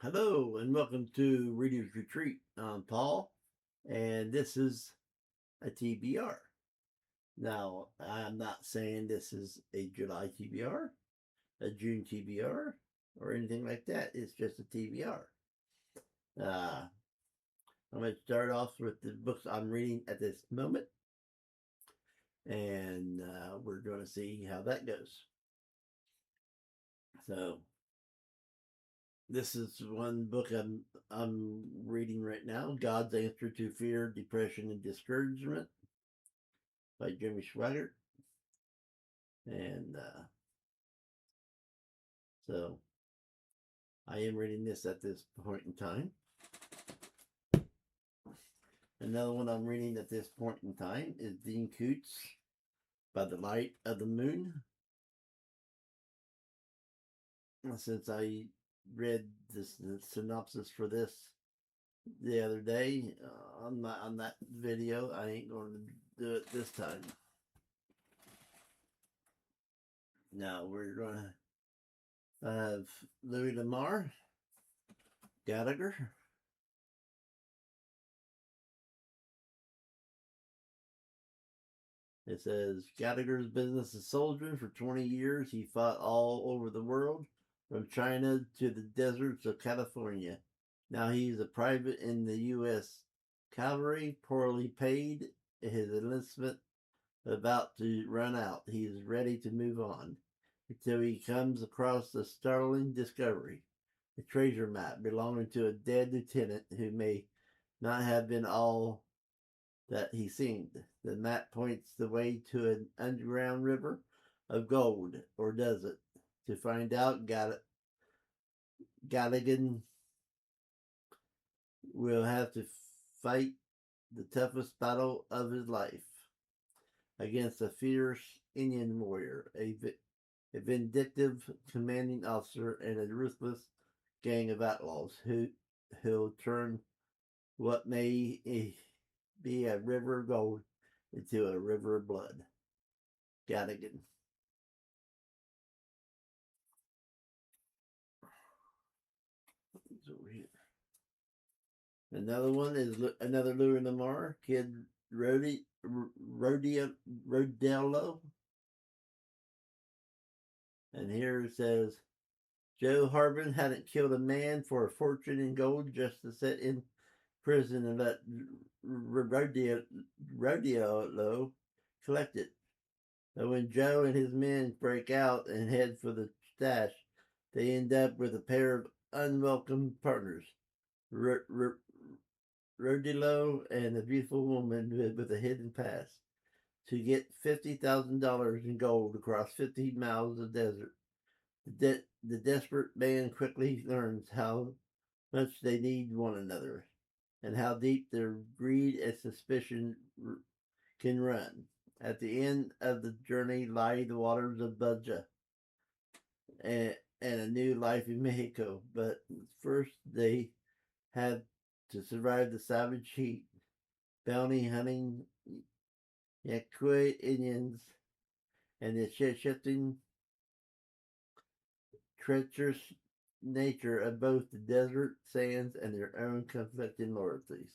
Hello and welcome to Reader's Retreat. I'm Paul, and this is a TBR. Now, I'm not saying this is a July TBR, a June TBR, or anything like that. It's just a TBR. I'm going to start off with the books I'm reading at this moment, and we're going to see how that goes. So, this is one book I'm reading right now, God's Answer to Fear, Depression, and Discouragement by Jimmy Swaggart. And so I am reading this at this point in time. Another one I'm reading at this point in time is Dean Koontz by the Light of the Moon. Since I read the synopsis for this the other day on that video, I ain't going to do it this time. Now we're going to have Louis Lamar Gallagher. It says Gallagher's business is soldiering. For 20 years, he fought all over the world, from China to the deserts of California. Now he's a private in the U.S. Cavalry, poorly paid. His enlistment about to run out. He is ready to move on until he comes across a startling discovery: a treasure map belonging to a dead lieutenant who may not have been all that he seemed. The map points the way to an underground river of gold, or does it? To find out, Galligan will have to fight the toughest battle of his life against a fierce Indian warrior, a vindictive commanding officer, and a ruthless gang of outlaws who'll turn what may be a river of gold into a river of blood. Galligan. Over here. Another one is another Louis Lamar, Kid Rodello. And here it says Joe Harbin hadn't killed a man for a fortune in gold just to sit in prison and let Rodello collect it. But when Joe and his men break out and head for the stash, they end up with a pair of unwelcome partners. Rodillo and a beautiful woman with a hidden past to get $50,000 in gold across 50 miles of desert. The desperate man quickly learns how much they need one another and how deep their greed and suspicion can run. At the end of the journey lie the waters of Budja and a new life in Mexico. But first, they have to survive the savage heat, bounty hunting Yaqui Indians, and the shifting, treacherous nature of both the desert sands and their own conflicting loyalties.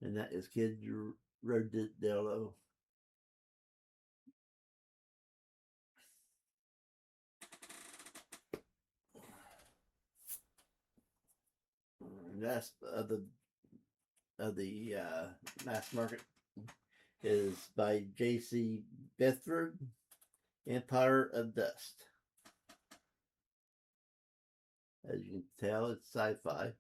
And that is Kid Rodello. Last of the mass market is by J.C. Bedford, Empire of Dust. As you can tell, it's sci-fi.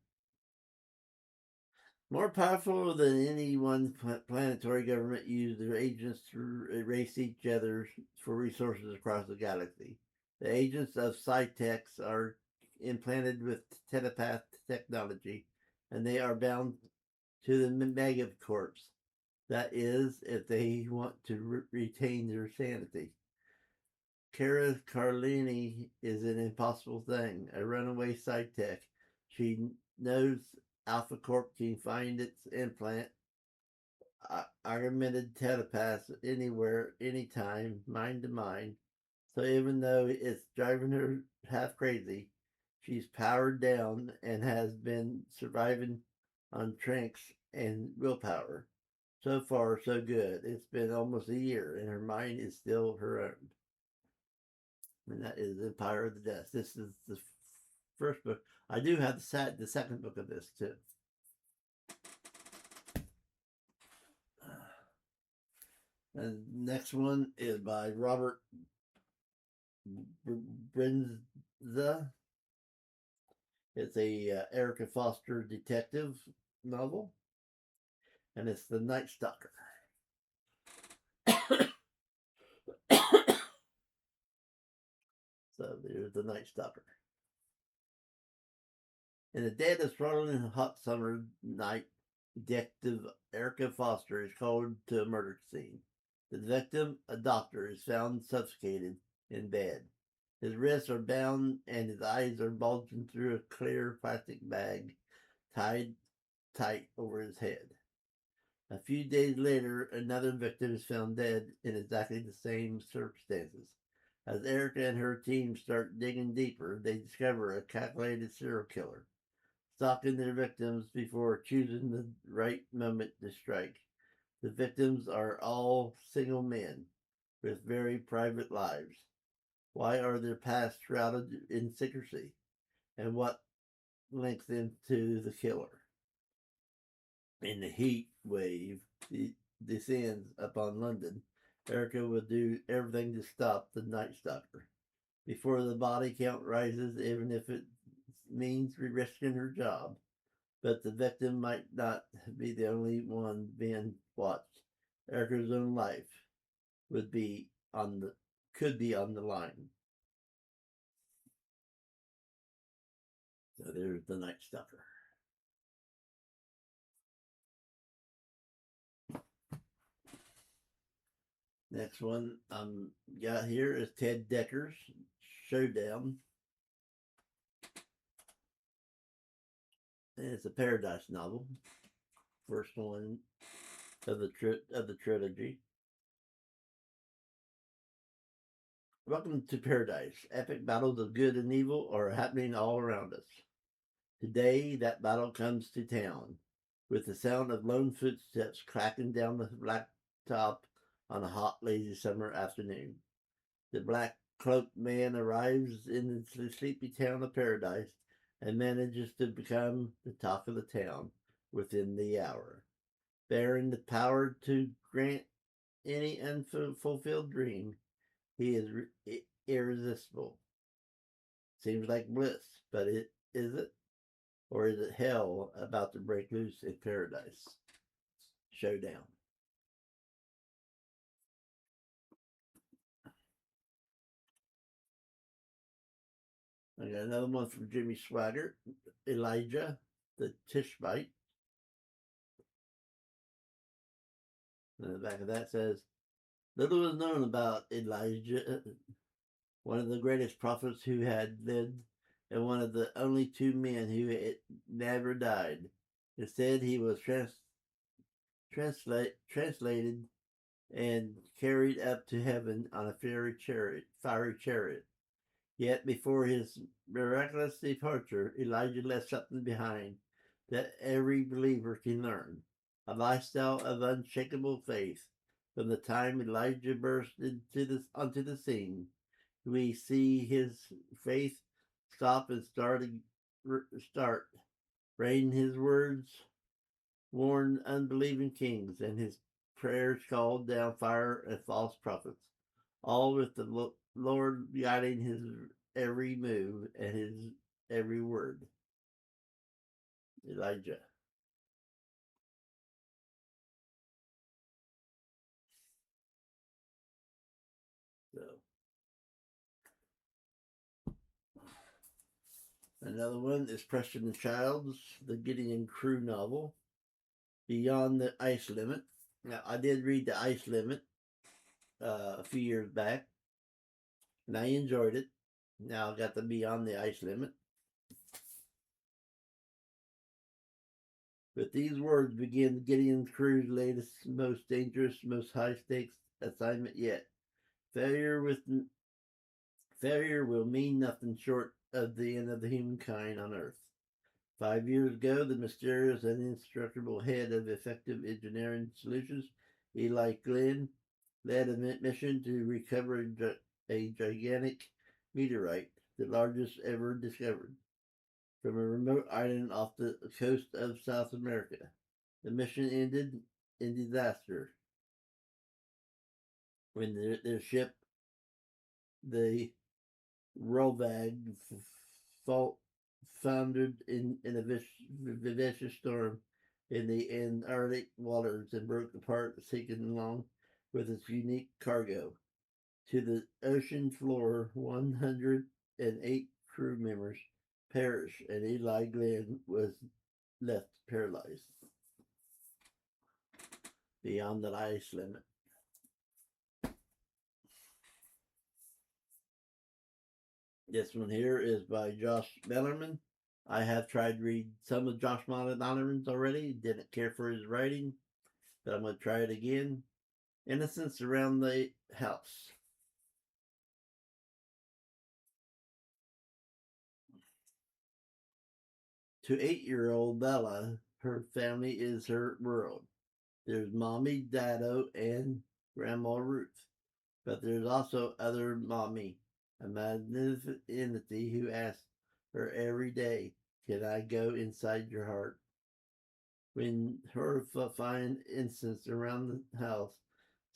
More powerful than any one planetary government used their agents to erase each other for resources across the galaxy. The agents of Cytex are implanted with telepath technology, and they are bound to the Megacorps. That is, if they want to retain their sanity. Kara Carlini is an impossible thing, a runaway Cytech. She knows Alpha Corp can find its implant, augmented telepath anywhere, anytime, mind to mind. So even though it's driving her half crazy, She's powered down and has been surviving on tranks and willpower. So far, so good. It's been almost a year, and her mind is still her own. And that is Empire of the Death. This is the first book. I do have the second book of this too. And the next one is by Robert Brinza. It's a Erica Foster detective novel, and it's The Night Stalker. So there's The Night Stalker. In the dead of sweltering hot summer night, Detective Erica Foster is called to a murder scene. The victim, a doctor, is found suffocated in bed. His wrists are bound and his eyes are bulging through a clear plastic bag tied tight over his head. A few days later, another victim is found dead in exactly the same circumstances. As Erica and her team start digging deeper, they discover a calculated serial killer, stalking their victims before choosing the right moment to strike. The victims are all single men with very private lives. Why are their pasts shrouded in secrecy? And what links them to the killer? In the heat wave descends upon London, Erica will do everything to stop the Night Stalker. Before the body count rises, even if it means risking her job. But the victim might not be the only one being watched. Erica's own life could be on the line. So there's The Night Stalker. Next one got here is Ted Decker's Showdown. And it's a Paradise novel. First one of the trilogy. Welcome to Paradise. Epic battles of good and evil are happening all around us. Today, that battle comes to town, with the sound of lone footsteps cracking down the blacktop on a hot, lazy summer afternoon. The black-cloaked man arrives in the sleepy town of Paradise and manages to become the talk of the town within the hour, bearing the power to grant any unfulfilled dream. He is irresistible. Seems like bliss, but is it? Or is it hell about to break loose in Paradise? Showdown. I got another one from Jimmy Swaggart, Elijah the Tishbite. And the back of that says, little is known about Elijah, one of the greatest prophets who had lived, and one of the only two men who had never died. Instead, he was translated and carried up to heaven on a fiery chariot. Yet before his miraculous departure, Elijah left something behind that every believer can learn: a lifestyle of unshakable faith. From the time Elijah burst onto the scene, we see his faith stop and start. Rain his words warned unbelieving kings, and his prayers called down fire and false prophets, all with the Lord guiding his every move and his every word. Elijah. So another one is Preston Childs, the Gideon Crew novel, Beyond the Ice Limit. Now, I did read The Ice Limit a few years back, and I enjoyed it. Now I got the Beyond the Ice Limit. With these words begin Gideon's crew's latest, most dangerous, most high-stakes assignment yet. Failure will mean nothing short of the end of the humankind on Earth. 5 years ago, the mysterious and indestructible head of Effective Engineering Solutions, Eli Glenn, led a mission to recover a gigantic meteorite, the largest ever discovered, from a remote island off the coast of South America. The mission ended in disaster when their ship, the Rovag, foundered in a vicious storm in the Antarctic waters and broke apart, sinking along with its unique cargo. To the ocean floor, 108 crew members perished, and Eli Glenn was left paralyzed beyond the ice limit. This one here is by Josh Bellerman. I have tried to read some of Josh Bellerman's already. Didn't care for his writing, but I'm going to try it again. Innocence Around the House. To 8-year-old Bella, her family is her world. There's Mommy, Dado, and Grandma Ruth. But there's also other Mommy, a magnificent entity who asks her every day, can I go inside your heart? When her fine instance around the house,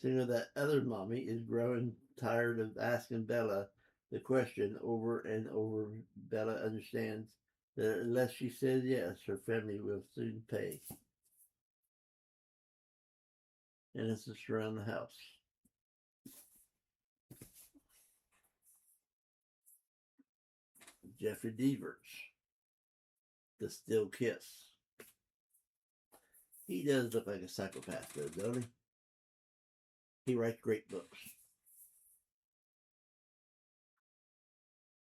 seeing that other Mommy is growing tired of asking Bella the question over and over, Bella understands that unless she says yes, her family will soon pay. Innocence Around the House. Jeffrey Devers, The Still Kiss. He does look like a psychopath, though, don't he? He writes great books.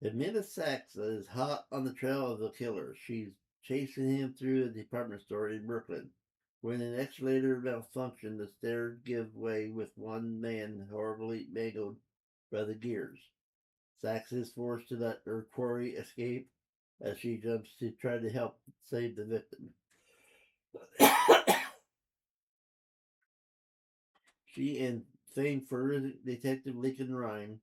Amanda Sachs is hot on the trail of the killer. She's chasing him through a department store in Brooklyn. When an escalator malfunctions, the stairs give way with one man horribly mangled by the gears. Sachs is forced to let her quarry escape as she jumps to try to help save the victim. She and famed forensic detective Lincoln Rhyme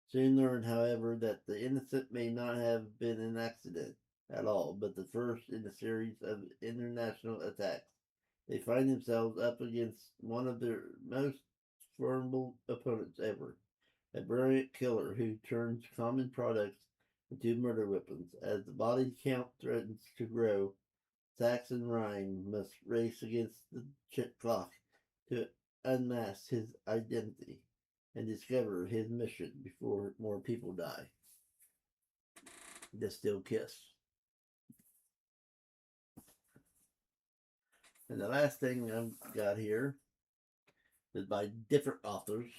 soon learn, however, that the incident may not have been an accident at all, but the first in a series of international attacks. They find themselves up against one of their most formidable opponents ever, a brilliant killer who turns common products into murder weapons. As the body count threatens to grow, Sachs and Rhyme must race against the clock to unmask his identity and discover his mission before more people die. The Still Kiss. And the last thing I've got here is by different authors.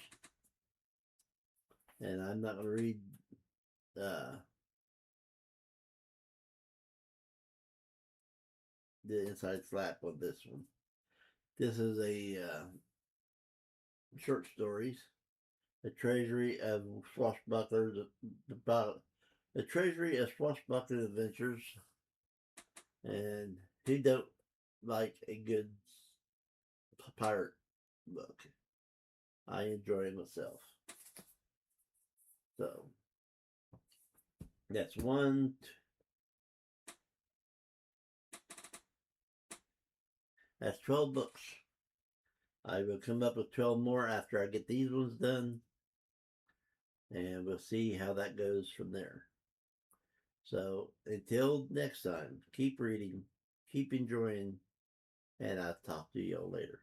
And I'm not going to read the inside flap on this one. This is a short stories, a treasury of swashbucklers, a treasury of swashbuckling adventures, and who don't like a good pirate book? I enjoy it myself. So that's one. That's 12 books. I will come up with 12 more after I get these ones done, and we'll see how that goes from there. So until next time, keep reading, keep enjoying, and I'll talk to you all later.